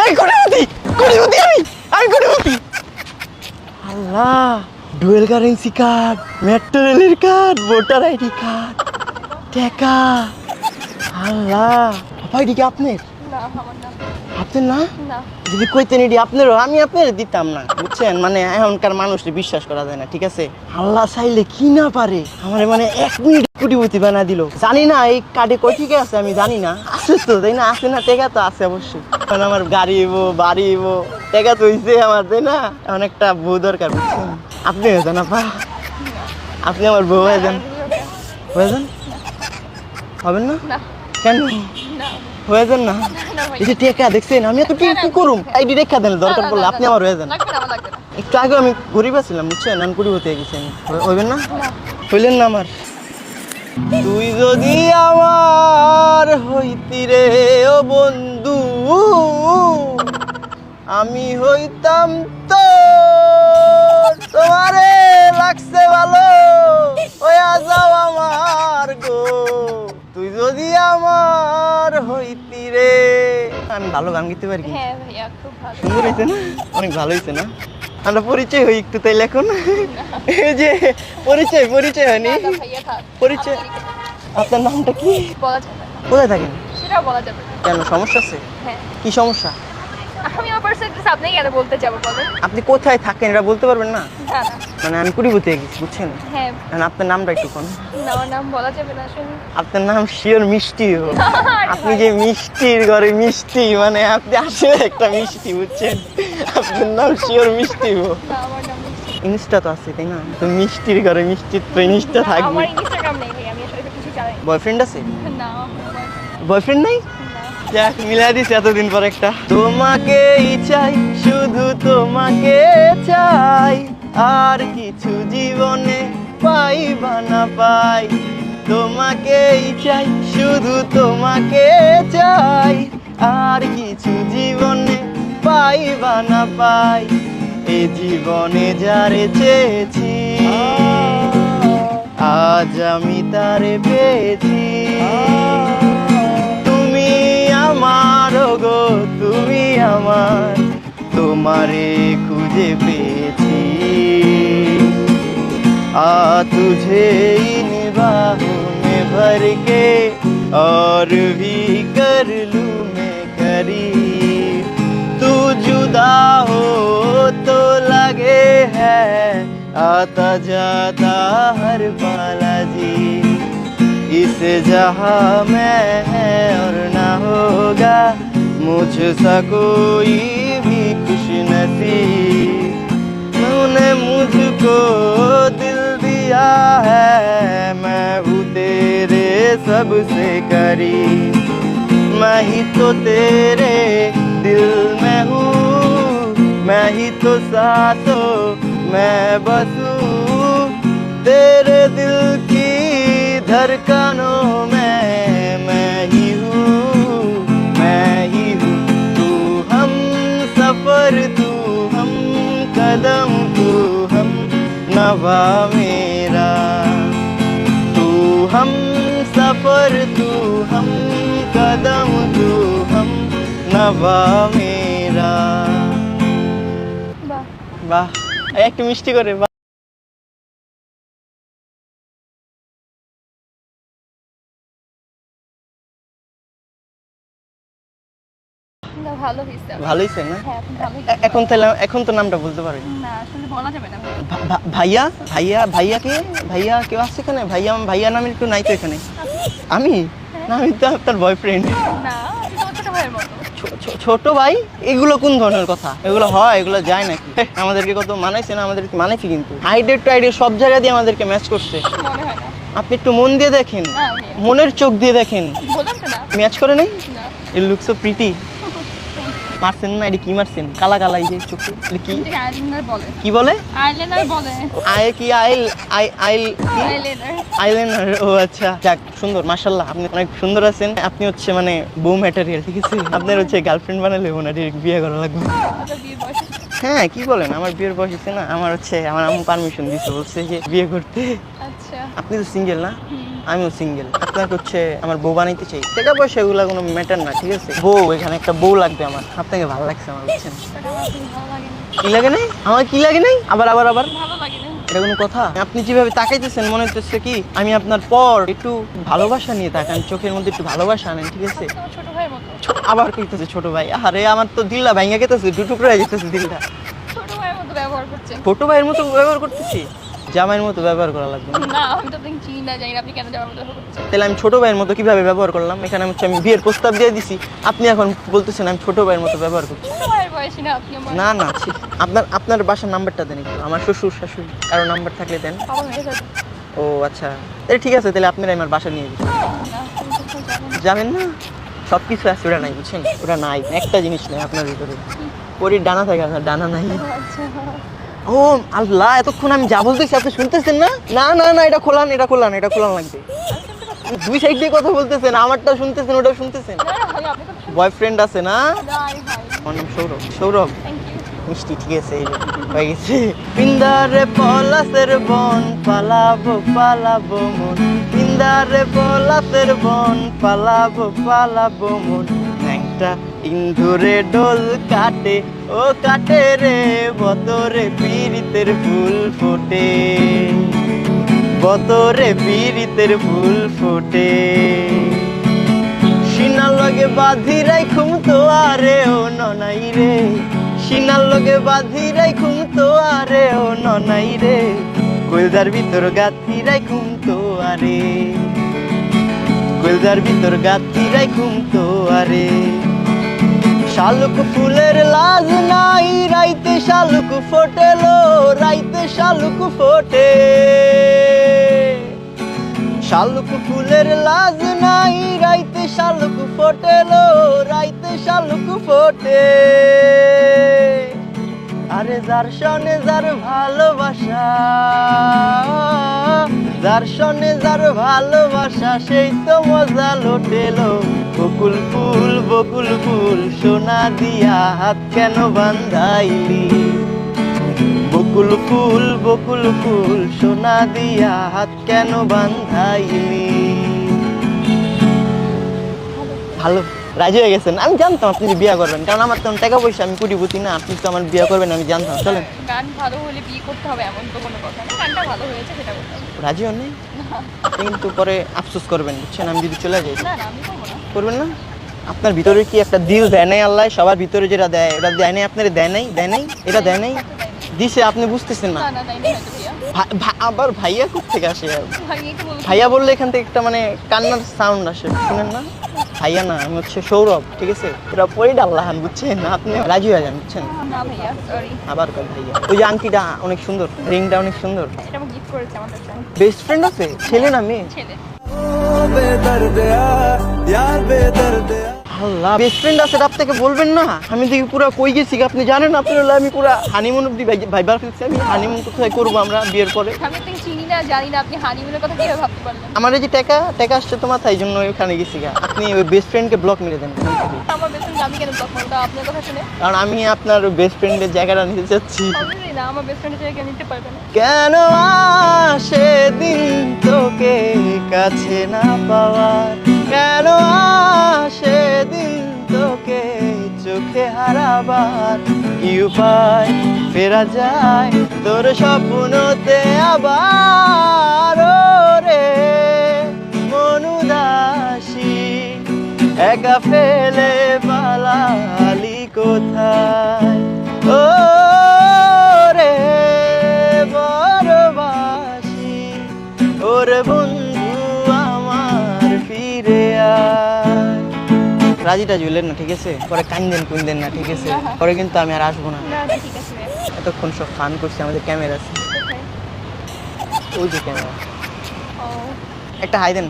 আমি কোটিপতি, কোটিপতি আমি কোটিপতি। আল্লাহ, ডুয়েল কারেন্সি কার্ড, মেট্রো রেলের কার্ড, ভোটার আইডি কার্ড, টাকা। আল্লাহ, ভাই কি আপনার? না আমার না। আপনার না? না। যদি কইতেন এটি আপনারও, আমি আপনার দিতাম না, বুঝছেন? মানে এখনকার মানুষকে বিশ্বাস করা যায় না, ঠিক আছে? আল্লাহ চাইলে কি না পারে, আমার মানে 1 মিনিট কোটিপতি বানা দিল। জানি না এই কার্ডে কয় টাকা আছে, আমি জানি না। আছে তো, তাই না? আছে না? টাকা তো আছে অবশ্যই। কারণ আমার গাড়ি হইবো, বাড়ি হইবো, টাকা তো হইছে আমার, তাই না? এখন একটা বউ দরকার, বুঝছেন? আপনি হয়ে যান আপা, আপনি আমার বউ হয়ে যান। হয়ে যান? হবেন না? না। কেন না। হয়ে যান না? না ভাই। এই যে টেকা দেখছেন, আমি এত কি করুম? আইডি রেখা দেন, দরকার পড়লে আপনি আমার হয়ে যান। লাগবে না, আমার লাগবে না। একটু আগে আমি গরিব ছিলাম, বুঝছেন? আমি কোটিপতি হয়ে গেছি। হইবেন না? না। হইলেন না আমার? তুই যদি আমার হইতি রে ও বন্ধু, আমি হইতাম তো তোমারে লাগছে ভালো, ওয়া যাও আমার গো। তুই যদি আমার হইতি রে। আমি ভালো গান গাইতে পারি কি? হ্যাঁ ভাইয়া, খুব ভালো। সুন্দর হয়েছে না? অনেক ভালো হয়েছে না? আমরা পরিচয় হই একটু তাইলে এখন। এই যে পরিচয় হয়নি। না, না ভাইয়া, থাক। পরিচয়। আপনার নামটা কি? বলা যাবে না। কোথায় থাকেন? সেটাও বলা যাবে না। কেন, সমস্যা আছে? হ্যাঁ। কি সমস্যা? আমি আমার পার্সোনাল আপনি কেন বলতে যাবো বলেন? আপনি কোথায় থাকেন এটা বলতে পারবেন না? না না। মানে আমি কোটিপতি হয়ে গেছি, বুঝছেন? হ্যাঁ। এখন আপনার নামটা একটু কোন? না, আমার নাম বলা যাবে না আসলে। আপনার নাম শিওর মিষ্টি। আরে আপনি ভাই। যে মিষ্টির ঘরে মিষ্টি, মানে আপনি আসলে একটা মিষ্টি, বুঝছেন? আপনার নাম শিওর মিষ্টি। না, আমার নাম মিষ্টি। ইনস্টা তো আছে, তাই না? তো মিষ্টির ঘরে মিষ্টির তো ইনস্টা না, থাকবে। আমার ইনস্টাগ্রাম নেই ভাই, আমি আসলে কিছু চালাই না। বয়ফ্রেন্ড আছে? না। বয়ফ্রেন্ড নাই? না। যাক, মিলাই দিছি এতদিন পর একটা। তোমাকেই চাই, শুধু তোমাকে চাই, আর কিছু জীবনে পাই বা না পাই। তোমাকেই চাই, শুধু তোমাকে চাই, আর কিছু জীবনে পাই বা না পাই। এ জীবনে যারে চেয়েছি, আজ আমি তারে পেয়েছি। তুমি আমার গো, তুমি আমার, তোমারে খুঁজে পেয়েছি। तुझे इन बाहों में भर के और भी कर लूं मैं करीब। तू जुदा हो तो लगे है आता जाता हर बालाजी। इस जहां में है और ना होगा मुझसा कोई भी खुश नसीब। तूने मुझको दिल दिया है, मैं हूँ तेरे सबसे करीब। मैं ही तो तेरे दिल में हूँ, मैं ही तो सांसों मैं बसूं। तेरे दिल की धड़कनों में मैं ही हूँ, मैं ही हूँ। तू हम सफर, तू हम कदम, तू हम नवा मेरा। तू हम सफर, तू हम कदम, तू हम नवा मेरा। বাহ। বাহ, একটু মিষ্টি করে বাহ। না, ভালো হয়েছে। ভালো হয়েছে না? হ্যাঁ, আপনি ভালোই। এখন তাহলে, এখন তো নামটা বলতে পারেন। না, আসলে বলা যাবে না ভাই। ভাইয়া, ভাইয়া, ভাইয়া কে? ভাইয়া কেউ আছে এখানে? ভাইয়া, ভাইয়া নামের কেউ নাই তো এখানে? আমি না, আমি তো আপনার বয়ফ্রেন্ড। না, আমি তো ছোট ভাইয়ের মতো। ছোট ভাই? এগুলো কোন ধরনের কথা? এগুলো হয়? এগুলো যায় নাকি? আমাদেরকে কত মানাইছে না? আমাদেরকে মানাইছে কিন্তু হাইডেড টু হাইডেড সব জায়গা দিয়ে আমাদেরকে ম্যাচ করছে। মনে হয় না। আপনি একটু মন দিয়ে দেখেন, না, ভাইয়া। মনের চোখ দিয়ে দেখেন। বললাম তো না। ম্যাচ করে নাই? না। ইট লুক সো প্রিটি। মারছেন না? এটি কি মারছেন? কালা কালা এই যে চোখে, এটা কি? এটাকে আইলাইনার বলে। কি বলে? আইলাইনার বলে। আয় কি আইল আইল কি? আইলাইনার। আইলাইনার। ও আচ্ছা, যাক সুন্দর, মাশাআল্লাহ, আপনি অনেক সুন্দর আছেন। আপনি হচ্ছে মানে বউ ম্যাটেরিয়াল, ঠিক আছে? আপনার হচ্ছে গার্লফ্রেন্ড বানালে না, ডিরেক্ট বিয়ে করা লাগবে। আপনার বিয়ের বয়স? হ্যাঁ, কি বলেন, আমার বিয়ের বয়স হচ্ছে না। আমার হচ্ছে আমার আম্মু পারমিশন দিছে, বলছে যে বিয়ে করতে। আচ্ছা। আপনি তো সিঙ্গেল না? আমিও সিঙ্গেল। আপনাকে হচ্ছে আমার বউ বানাইতে চাই। টাকা পয়সা এগুলো কোনো ম্যাটার না, ঠিক আছে? বউ, এখানে একটা বউ লাগবে আমার। আপনাকে ভালো লাগছে আমার, বুঝছেন? টাকা আমার খুব ভালো লাগে না। কি লাগে নাই? আমার কি লাগে নাই? আবার আবার আবার ভালো লাগে না। এটা কোনো কথা? আপনি যেভাবে তাকাইতেছেন মনে হচ্ছে কি আমি আপনার পর একটু ভালোবাসা নিয়ে তাকান, চোখের মধ্যে একটু ভালোবাসা আনেন, ঠিক আছে? আপনি আমার ছোট ভাইয়ের মতো। আবার কইতেছে ছোট ভাই। আরে আমার তো দিলটা ভাঙা গেতেছে, দু টুকরো হয়ে যেতেছে দিলটা। ছোট ভাইয়ের মতো ব্যবহার করছেন। ছোট ভাইয়ের মতো ব্যবহার করতেছি? জামাইয়ের মতো ব্যবহার করা লাগবে না। না, আমি তো আপনাকে চিনি না, জানি না আপনি কেন যাওয়ার মতো ব্যবহার করছেন। তাহলে আমি ছোট ভাইয়ের মতো কিভাবে ব্যবহার করলাম? এখানে হচ্ছে আমি বিয়ের প্রস্তাব দিয়ে দিছি, আপনি এখন বলতেছেন আমি ছোট ভাইয়ের মতো ব্যবহার করছি। ছোট ভাইয়ের বয়সী না আপনি আমার। না না, ছি। আপনার বাসার নাম্বারটা দেন একটু, আমার শ্বশুর শাশুড়ি কারো নাম্বার থাকলে দেন। বাবা হয়ে যাবে। ও আচ্ছা, তাহলে ঠিক আছে, তাহলে আপনারা আমার বাসা নিয়ে দিন। না, তুমি কোথাও যাবেন না। যাবেন না? সব কিছু আছে, ওটা নাই, বুঝছেন? ওটা নাই, একটা জিনিস নেই আপনার ভিতরে। পরির ডানা থাকে, আপনার ডানা নাই। আচ্ছা। ও আল্লাহ, এতক্ষণ আমি যা বলতেছি আপনি শুনতেছেন না? না না না, এটা খোলান, এটা খোলান, এটা খোলান লাগবে। দুই সাইড দিয়ে কথা বলতেছেন, আমারটা শুনতেছেন, ওটাও শুনতেছেন। না, না, ভাই, আপনি কথা শুনুন। বয়ফ্রেন্ড আছে না? না, আরে ভাই। আমার নাম সৌরভ। Sourav thank you. মিষ্টি, ঠিক আছে, এই যে, হয়ে গেছে। পিন্দারে পলাশের বন পালাবো পালাবো মন, পিন্দারে পলাশের বন পালাবো পালাবো মন, একটা ইন্দুরে ডোল কাটে, ও কাটে রে বতরে পীড়িতের ফুল ফোটে, বতরে পীড়িতের ফুল ফোটে, সিনার লগে বাঁধি রাইখুম তো আরে ও ননাই রে, সিনার লগে বাঁধি রাইখুম তো আরে ও ননাই রে, কলজার ভিতর গাথি রাইখুম তো আরে, কলজার ভিতর গাথি রাইখুম তো আরে, শালুক ফুলের লাজ নাই রাইতে শালুক ফোটেলো, রাইতে শালুক ফোটে, শালুক ফুলের লাজ নাই রাইতে শালুক ফোটেলো, রাইতে শালুক ফোটে, আরে যার সনে যার ভালোবাসা, যার সনে যার ভালোবাসা সেই তো মজা লোটেলো, বকুল ফুল সোনা দিয়া হাত কেন বান্ধাইলি, বকুল ফুল সোনা দিয়া হাত কেন বান্ধাইলি। ভালো, রাজি হয়ে গেছেন? আমি জানতাম আপনি বিয়ে করবেন, কারণ আমার তো টাকা পয়সা, আমি কোটিপতি না, আপনি তো আমার বিয়ে করবেন আমি জানতাম। চলেন। গান ভালো হলে বিয়ে করতে হবে এমন তো কোনো কথা না। গানটা ভালো হয়েছে সেটা বলতে হবে। রাজি হন নাই? আপনি কিন্তু পরে আফসোস করবেন, বুঝছেন? আমি যদি চলে যাই। না, না, আমি করবো না। করবেন না? আপনার ভিতরে কি একটা দিল দেয় নাই আল্লাহ? সবার ভিতরে যেটা দেয় এটা দেয় নাই, আপনার দেয় নাই, দেয় নাই, এটা দেয় নাই, দিছে, আপনি বুঝতেছেন না। না, না, না, এটা হয়তো ভাইয়া। আবার ভাইয়া কোথেকে আসে? ভাই একটু বলুন। ভাইয়া বললে এখান থেকে একটা মানে কান্নার সাউন্ড আসে, শুনেন না? ভাইয়া না, আমি হচ্ছে সৌরভ, ঠিক আছে? পুরো পরি ডাল্লাহান, বুঝছেন? আপনি রাজি হয়ে যান, বুঝছেন? না ভাইয়া, সরি। আবার কয় ভাইয়া। ওই যে আংটিটা অনেক সুন্দর, রিংটা অনেক সুন্দর। এটা আমার গিফট করেছে আমাদের জন্য। বেস্ট ফ্রেন্ড আছে? ছেলে না মেয়ে? ছেলে। আল্লাহ, বেস্ট ফ্রেন্ড আছে, আপনাকে বলবেন না? আমি দেখি পুরো কই গেছি, আপনি জানেন? আপনি হলে আমি পুরো হানিমুন অব্দি ভাইবার ফেলছি। আমি হানিমুন কোথায় করবো আমরা বিয়ের পরে? আমি আপনাকে চিনি না, জানি না, আপনি হানিমুনের কথা কিভাবে ভাবতে পারলেন? আমার এই যে টাকা আসছে তো মাথায়, এই জন্য ওখানে গেছি গা। আপনি ওই বেস্ট ফ্রেন্ডকে ব্লক মেরে দেন, আমার বেস্ট ফ্রেন্ড আমি কেন ব্লক করবো? আপনার কথা শুনে কারণ আমি আপনার বেস্ট ফ্রেন্ডের জায়গাটা নিতে চাচ্ছি। অবশ্যই না, আমার বেস্ট ফ্রেন্ডের জায়গায় নিতে পারবে না। কেন আসে দিন তোকে কাছে না পাওয়ার, কেন আসে দিন তোকে চোখে হারাবার, কি উপায় ফেরা যায় তোর স্বপ্নতে আবার, রে মন উদাসী একা ফেলে পালালি কোথায়, ও রে বড়বাসি ওর বন্ধু আমার ফিরে আয়। রাজিটা ঝুলেন না, ঠিক আছে? পরে কুন্দেন না, ঠিক আছে? পরে কিন্তু আমি আর আসবো না। না, না, ঠিক আছে ভাইয়া। এতক্ষণ সব ফান করছি, আমাদের ক্যামেরা আছে, কোথায়? ওই যে ক্যামেরা। ও, একটা হাই দেন।